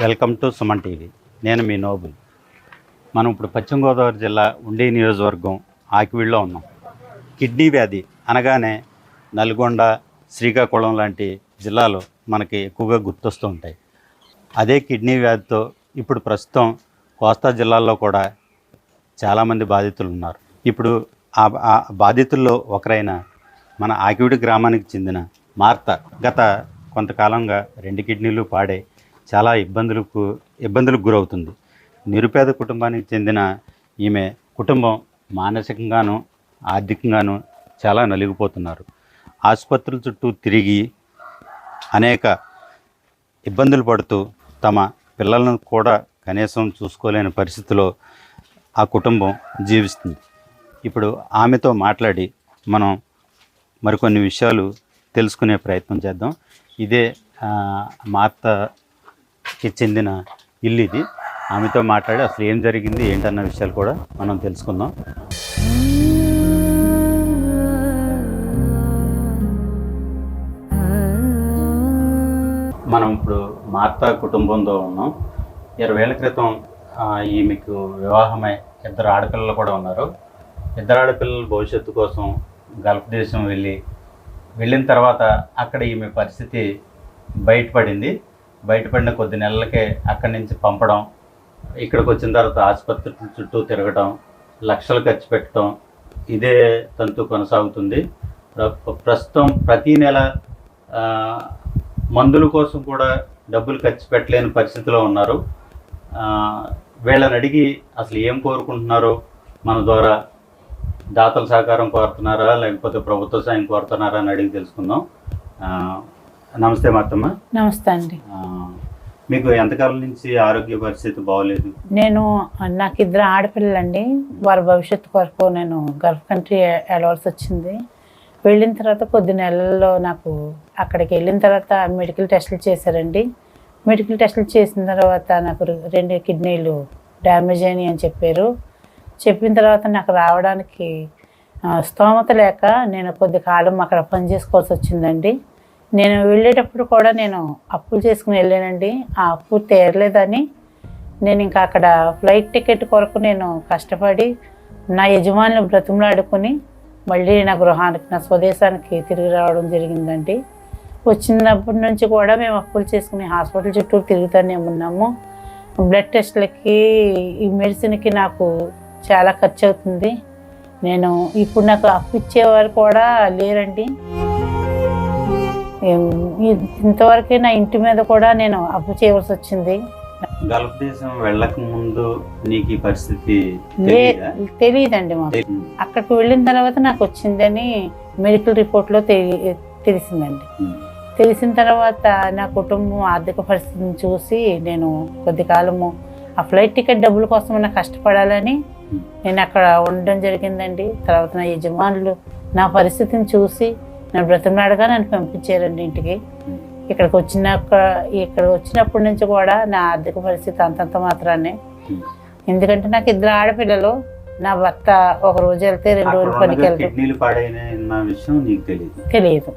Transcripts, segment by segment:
Welcome to Suman TV. నేను మీ Nobel. మనం ఇప్పుడు పశ్చిమ గోదావరి జిల్లా ఉండి నియోజకవర్గం ఆకివీడులో ఉన్నాం. కిడ్నీ వ్యాధి అనగానే నల్గొండ, శ్రీకాకుళం లాంటి జిల్లాలు మనకి ఎక్కువగా గుర్తొస్తూ ఉంటాయి. అదే కిడ్నీ వ్యాధితో ఇప్పుడు ప్రస్తుతం కోస్తా జిల్లాల్లో కూడా చాలామంది బాధితులు ఉన్నారు. ఇప్పుడు ఆ బాధితుల్లో ఒకరైన మన ఆకివీడు గ్రామానికి చెందిన మార్త గత కొంతకాలంగా 2 కిడ్నీలు పాడై చాలా ఇబ్బందులకు గురవుతుంది. నిరుపేద కుటుంబానికి చెందిన ఈమె కుటుంబం మానసికంగాను ఆర్థికంగాను చాలా నలిగిపోతున్నారు. ఆసుపత్రుల చుట్టూ తిరిగి అనేక ఇబ్బందులు పడుతూ తమ పిల్లలను కూడా కనీసం చూసుకోలేని పరిస్థితిలో ఆ కుటుంబం జీవిస్తుంది. ఇప్పుడు ఆమెతో మాట్లాడి మనం మరికొన్ని విషయాలు తెలుసుకునే ప్రయత్నం చేద్దాం. ఇదే మార్తకి చెందిన ఇల్లు ఇది. ఆమెతో మాట్లాడి అసలు ఏం జరిగింది ఏంటన్న విషయాలు కూడా మనం తెలుసుకుందాం. మనం ఇప్పుడు మార్త కుటుంబంతో ఉన్నాం. 20 ఏళ్ల క్రితం ఈమెకు వివాహమై 2 ఆడపిల్లలు కూడా ఉన్నారు. 2 ఆడపిల్లల భవిష్యత్తు కోసం గల్ఫ్ దేశం వెళ్ళిన తర్వాత అక్కడ ఈమె పరిస్థితి బయటపడిన కొద్ది నెలలకే అక్కడి నుంచి పంపడం, ఇక్కడికి వచ్చిన తర్వాత ఆసుపత్రి చుట్టూ తిరగడం, లక్షలు ఖర్చు పెట్టడం, ఇదే తంతు కొనసాగుతుంది. ప్రస్తుతం ప్రతీ నెల మందుల కోసం కూడా డబ్బులు ఖర్చు పెట్టలేని పరిస్థితిలో ఉన్నారు. వీళ్ళని అడిగి అసలు ఏం కోరుకుంటున్నారో, మన ద్వారా దాతల సహకారం కోరుతున్నారా లేకపోతే ప్రభుత్వ సాయం కోరుతున్నారా అని అడిగి తెలుసుకుందాం. నమస్తే మార్తమ్మ. నమస్తే అండి. మీకు ఎంతకాలం నుంచి ఆరోగ్య పరిస్థితి బాగోలేదు? నాకు 2 ఆడపిల్లలండి. వారి భవిష్యత్తు కొరకు నేను గల్ఫ్ కంట్రీ వెళ్ళవలసి వచ్చింది. వెళ్ళిన తర్వాత కొద్ది నెలల్లో నాకు అక్కడికి వెళ్ళిన తర్వాత మెడికల్ టెస్టులు చేశారండి. మెడికల్ టెస్టులు చేసిన తర్వాత నాకు 2 కిడ్నీలు డ్యామేజ్ అయినాయి అని చెప్పిన తర్వాత నాకు రావడానికి స్తోమత లేక నేను కొద్ది కాలం అక్కడ పని చేసుకోవాల్సి వచ్చిందండి. నేను వెళ్ళేటప్పుడు కూడా నేను అప్పులు చేసుకుని వెళ్ళానండి. ఆ అప్పు తీరలేదని నేను ఇంకా అక్కడ ఫ్లైట్ టికెట్ కొరకు నేను కష్టపడి నా యజమానులు బ్రతిమలాడుకుని మళ్ళీ నా గృహానికి, నా స్వదేశానికి తిరిగి రావడం జరిగిందండి. వచ్చినప్పటి నుంచి కూడా మేము అప్పులు చేసుకుని హాస్పిటల్ చుట్టూ తిరుగుతూనే ఉన్నాము. బ్లడ్ టెస్ట్లకి, ఈ మెడిసిన్కి నాకు చాలా ఖర్చు అవుతుంది. ఇప్పుడు నాకు అప్పు ఇచ్చేవారు కూడా లేరండి. ఇంతవరకే నా ఇంటి మీద కూడా నేను అప్పు చేయవలసి వచ్చింది. గల్ఫ్ దేశం వెళ్ళక ముందు నీకు ఈ పరిస్థితి తెలియదండి. మాకు అక్కడికి వెళ్ళిన తర్వాత నాకు వచ్చిందని మెడికల్ రిపోర్ట్లో తెలిసిందండి. తెలిసిన తర్వాత నా కుటుంబం ఆర్థిక పరిస్థితిని చూసి నేను కొద్ది కాలము ఆ ఫ్లైట్ టికెట్ డబ్బుల కోసం నాకు కష్టపడాలని నేను అక్కడ ఉండడం జరిగిందండి. తర్వాత నా యజమానులు నా పరిస్థితిని చూసి నన్ను బ్రతిమలాడగా నన్ను పంపించారండి ఇంటికి. ఇక్కడ వచ్చినప్పటి నుంచి కూడా నా ఆర్థిక పరిస్థితి అంతంత మాత్రాన్ని. ఎందుకంటే నాకు 2 ఆడపిల్లలు, నా భర్త ఒక రోజు వెళ్తే 2 రోజులు పనికి వెళ్తారు. తెలియదు.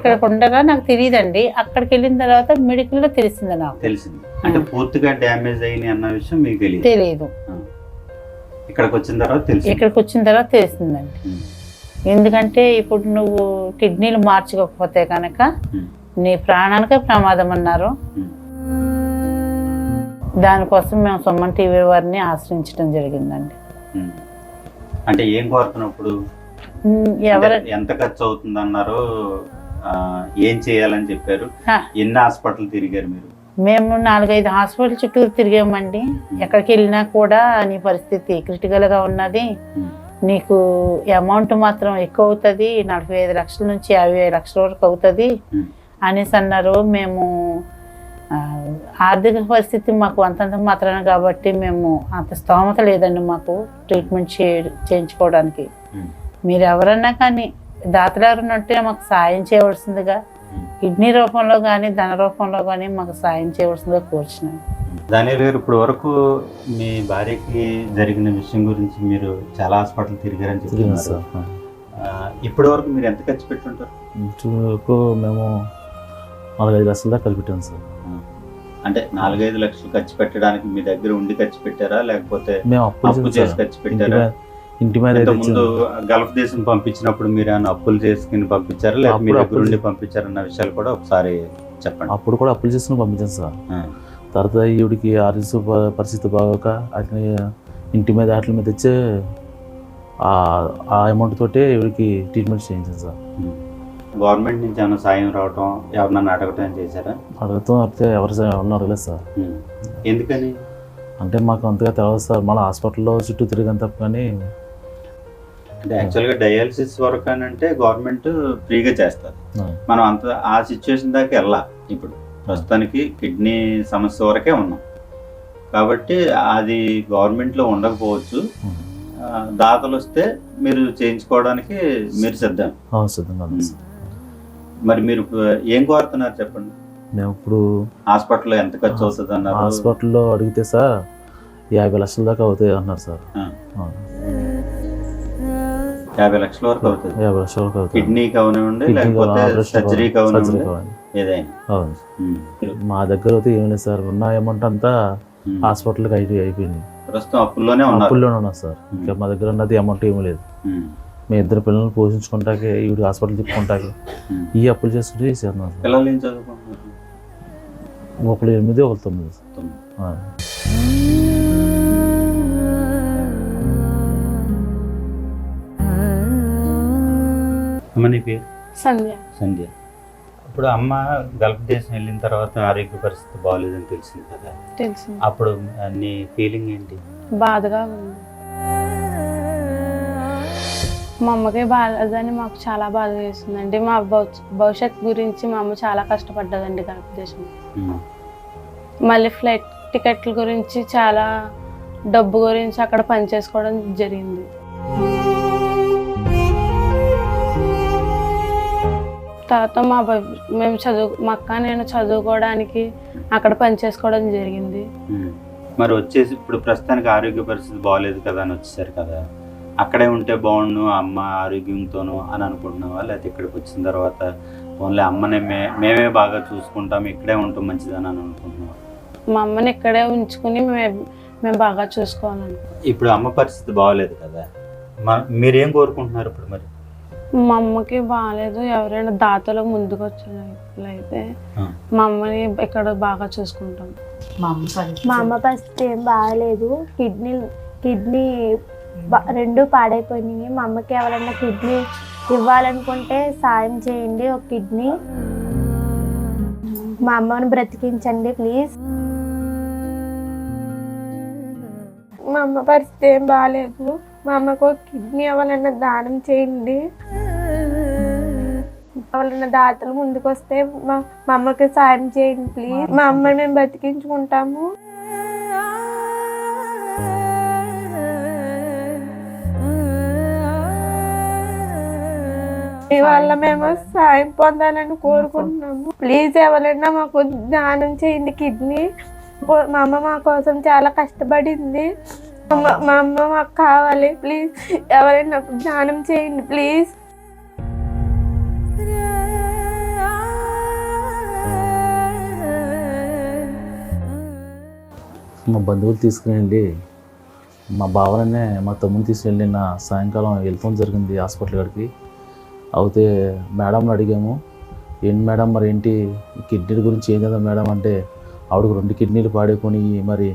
ఇక్కడ ఉండగా నాకు తెలియదండి. అక్కడికి వెళ్ళిన తర్వాత మెడికల్లో తెలిసింది నాకు. అంటే పూర్తిగా డ్యామేజ్ అయిన అన్న విషయం మీకు తెలియదు. ఇక్కడికి వచ్చిన తర్వాత తెలిసిందండి. ఎందుకంటే ఇప్పుడు నువ్వు కిడ్నీలు మార్చుకోకపోతే కనుక నీ ప్రాణానికే ప్రమాదం అన్నారు. దానికోసం మేము సుమన్ టీవీ వారిని ఆశ్రయించడం జరిగిందండి. అంటే ఏం కోరుతున్నప్పుడు ఎంత ఖర్చు అవుతుంది అన్నారు, ఏం చేయాలని చెప్పారు, ఎన్ని హాస్పిటల్ తిరిగారు మీరు? మేము 4-5 హాస్పిటల్ చుట్టూ తిరిగామండి. ఎక్కడికి వెళ్ళినా కూడా నీ పరిస్థితి క్రిటికల్గా ఉన్నది, నీకు అమౌంట్ మాత్రం ఎక్కువ అవుతుంది, 45 లక్షల నుంచి 50 లక్షల వరకు అవుతుంది అనేసి అన్నారు. మేము ఆర్థిక పరిస్థితి మాకు అంతంత మాత్రమే కాబట్టి మేము అంత స్తోమత లేదండి మాకు ట్రీట్మెంట్ చేయించుకోవడానికి. మీరు ఎవరన్నా కానీ దాతలు ఎవరన్నా ఉంటే మాకు సాయం చేయవలసిందిగా, కిడ్నీ రూపంలో కానీ ధన రూపంలో కానీ మాకు సాయం చేయవలసిందిగా కోరుచున్నాను. దానియల్ గారు, ఇప్పుడు వరకు మీ భార్యకి జరిగిన విషయం గురించి మీరు చాలా హాస్పిటల్ తిరిగారని చెప్తున్నారు. ఇప్పటి వరకు మీరు ఎంత ఖర్చు పెట్టుంటారు? మేము 4-5 లక్షల దాకా కలిపి పెట్టాం సార్. అంటే 4-5 లక్షలు ఖర్చు పెట్టడానికి మీ దగ్గర ఉండి ఖర్చు పెట్టారా, లేకపోతే మేము అప్పు చేసి ఖర్చు పెట్టారా? ఇంటి మీద అయితే ముందు గల్ఫ్ దేశం పంపించినప్పుడు మీరు ఏమైనా అప్పులు చేసుకుని పంపించారా, లేకపోతే మీ అప్పుడు దగ్గర ఉండి పంపించారన్న విషయాలు కూడా ఒకసారి చెప్పండి. అప్పుడు కూడా అప్పులు చేసుకుని పంపించాను సార్. తర్వాత ఈవిడికి ఆరోగ్య పరిస్థితి బాగోక అట్లా ఇంటి మీద వాటి మీద తెచ్చే ఆ అమౌంట్ తోటే ఈవిడికి ట్రీట్మెంట్ చేయించాను సార్. గవర్నమెంట్ నుంచి ఏమైనా సాయం రావటం, ఎవరినన్నా అడగటం చేశారా? అడుగుతూ అయితే ఎవరిని అడగలేదు సార్. ఎందుకని అంటే మాకు అంతగా తెలియదు సార్. మళ్ళీ హాస్పిటల్లో చుట్టూ తిరిగాను తప్ప. కానీ అంటే యాక్చువల్గా డయాలసిస్ వరకు అని అంటే గవర్నమెంట్ ఫ్రీగా చేస్తారు. మనం అంత ఆ సిచ్యువేషన్ దాకా వెళ్ళా. ఇప్పుడు ప్రస్తుతానికి కిడ్నీ సమస్య వరకే ఉన్నాం కాబట్టి అది గవర్నమెంట్లో ఉండకపోవచ్చు. దాతలు వస్తే మీరు చేయించుకోవడానికి మీరు సిద్ధంగా సార్. మరి మీరు ఏం కోరుతున్నారు చెప్పండి. మేము ఇప్పుడు హాస్పిటల్లో ఎంత ఖర్చు అవుతుంది అన్నారు? హాస్పిటల్లో అడిగితే సార్ 50 లక్షల దాకా అవుతాయి అన్నారు సార్. 50 లక్షల వరకు అవుతుంది. 50 లక్షల వరకు అవుతుంది. కిడ్నీకి అవనివ్వండి, లేకపోతే సర్జరీకి అవనివ్వండి, ఏదైనా. అవును. మా దగ్గర అయితే ఏం లేదు సార్. ఉన్న అమౌంట్ అంతా హాస్పిటల్కి అయిపోయింది. ప్రస్తుతం అప్పుల్లోనే ఉన్నా సార్. ఇంకా మా దగ్గర ఉన్నది అమౌంట్ ఏమీ లేదు. మీ 2 పిల్లల్ని పోషించుకుంటాకే, ఈవిడ హాస్పిటల్ తిప్పుకుంటాకే ఈ అప్పులు చేసుకుంటే చేస్తున్నాం. పిల్లలు ఏం చదువుకుంటున్నారు? ఒకళ్ళు 8, ఒకళ్ళు 9. అమ్మని పేరు సంధ్య. సంధ్య. ఇప్పుడు అమ్మ గల్ఫ్ దేశం వెళ్ళిన తర్వాత ఆరోగ్య పరిస్థితి బాగాలేదని తెలిసింది కదా, తెలిసింది. అప్పుడు నీ ఫీలింగ్ ఏంటి? బాధగా ఉంది. మా అమ్మకి బాగాలేదని మాకు చాలా బాధ వేస్తుందండి. మా భవిష్యత్ గురించి మా అమ్మ చాలా కష్టపడ్డదండి గల్ఫ్ దేశం. మళ్ళీ ఫ్లైట్ టికెట్ల గురించి, చాలా డబ్బు గురించి అక్కడ పని చేసుకోవడం జరిగింది. తర్వాత మా అక్క నేను చదువుకోవడానికి అక్కడ పని చేసుకోవడం జరిగింది. మరి వచ్చేసి ఇప్పుడు ప్రస్తుతానికి ఆరోగ్య పరిస్థితి బాగాలేదు కదా అని వచ్చేసారు కదా, అక్కడే ఉంటే బాగుండు అమ్మ ఆరోగ్యంతోనూ అని అనుకుంటున్నావా, లేకపోతే ఇక్కడికి వచ్చిన తర్వాత ఓన్లీ అమ్మనే మేమే బాగా చూసుకుంటాం, ఇక్కడే ఉంటాం మంచిదని అని అనుకుంటున్నావా? మా అమ్మని ఇక్కడే ఉంచుకుని మేము బాగా చూసుకోవాలని. ఇప్పుడు అమ్మ పరిస్థితి బాగాలేదు కదా, మీరేం కోరుకుంటున్నారు ఇప్పుడు? మరి మా అమ్మకి బాగాలేదు, ఎవరైనా దాతలు ముందుకు వచ్చినట్లయితే మా అమ్మని ఇక్కడ బాగా చూసుకుంటాం. మా అమ్మ పరిస్థితి ఏం బాగాలేదు. కిడ్నీ 2 పాడైపోయినాయి. మా అమ్మకి ఎవరైనా కిడ్నీ ఇవ్వాలనుకుంటే సాయం చేయండి. ఒక కిడ్నీ మా అమ్మని బ్రతికించండి ప్లీజ్. మా అమ్మ పరిస్థితి ఏం బాగాలేదు. మా అమ్మకు ఒక కిడ్నీ ఎవరైనా దానం చేయండి. ఎవరైనా దాతలు ముందుకు వస్తే మా అమ్మకి సాయం చేయండి ప్లీజ్. మా అమ్మని మేము బతికించుకుంటాము. మీ వల్ల మేము సాయం పొందాలని కోరుకుంటున్నాము. ప్లీజ్ ఎవరైనా మాకు దానం చేయండి కిడ్నీ. మా అమ్మ మా కోసం చాలా కష్టపడింది. మా అమ్మ మాకు కావాలి. ప్లీజ్ ఎవరైనా దానం చేయండి ప్లీజ్. మా బంధువులు తీసుకుని మా బావనే మా తమ్ముని తీసుకెళ్ళి నా సాయంకాలం వెళ్తాం జరిగింది హాస్పిటల్ కాడికి. అయితే మేడంని అడిగాము, ఏంటి మేడం మరి ఏంటి కిడ్నీల గురించి ఏం చేద్దాం మేడం అంటే, ఆవిడకు 2 కిడ్నీలు పాడైపోయి మరి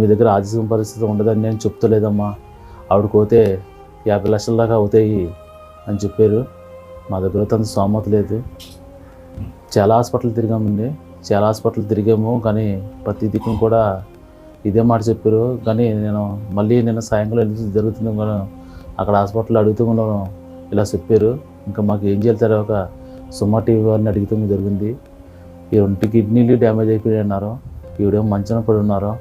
మీ దగ్గర ఆరోగ్య పరిస్థితి ఉండదని నేను చెప్తలేదమ్మా, ఆవిడకి పోతే 50 లక్షల దాకా అవుతాయి అని చెప్పారు. మా దగ్గర అంత స్తోమత లేదు. చాలా హాస్పిటల్ తిరిగాము కానీ ప్రతి దిక్కును కూడా ఇదే మాట చెప్పారు. కానీ నేను సాయంకాలం ఎందుకు జరుగుతుంది కూడా అక్కడ హాస్పిటల్ అడుగుతూ ఇలా చెప్పారు. ఇంకా మాకు ఏం చేయాలి ఒక సుమా టీవీ వారిని అడుగుతూ జరిగింది. ఈ 2 కిడ్నీలు డ్యామేజ్ అయిపోయి అన్నారు. ఈవిడేమో మంచన పడి ఉన్నారు.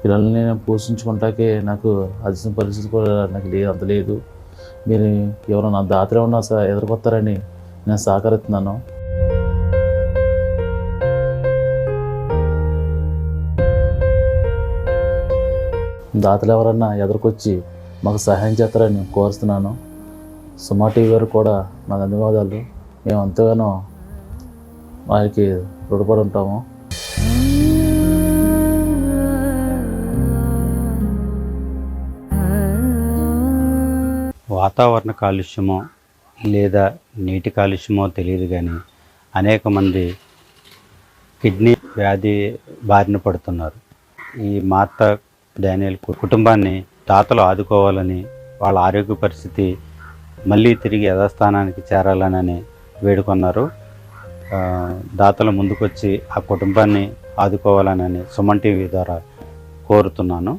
పిల్లల్ని నేను పోషించుకుంటాకే నాకు అదిసిన పరిస్థితి కూడా నాకు అంత లేదు. మీరు ఎవరైనా దాతలు ఉన్నా ఎదుర్కొస్తారని నేను సహకరిస్తున్నాను. దాతలు ఎవరన్నా ఎదురుకొచ్చి మాకు సహాయం చేస్తారని కోరుతున్నాను. సుమా టీవీ వారు కూడా నా ధన్యవాదాలు. మేము ఎంతగానో వారికి రుణపడి ఉంటాము. వాతావరణ కాలుష్యమో లేదా నీటి కాలుష్యమో తెలియదు కానీ అనేక మంది కిడ్నీ వ్యాధి బారిన పడుతున్నారు. ఈ మార్తా డానియల్ కుటుంబాన్ని దాతలు ఆదుకోవాలని, వాళ్ళ ఆరోగ్య పరిస్థితి మళ్ళీ తిరిగి యథాస్థానానికి చేరాలనని వేడుకున్నారు. దాతలు ముందుకొచ్చి ఆ కుటుంబాన్ని ఆదుకోవాలని సుమన్ టీవీ ద్వారా కోరుతున్నాను.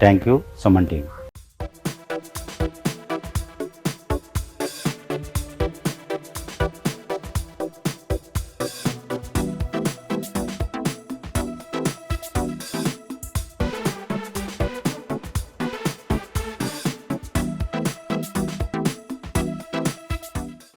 Thank you Suman TV.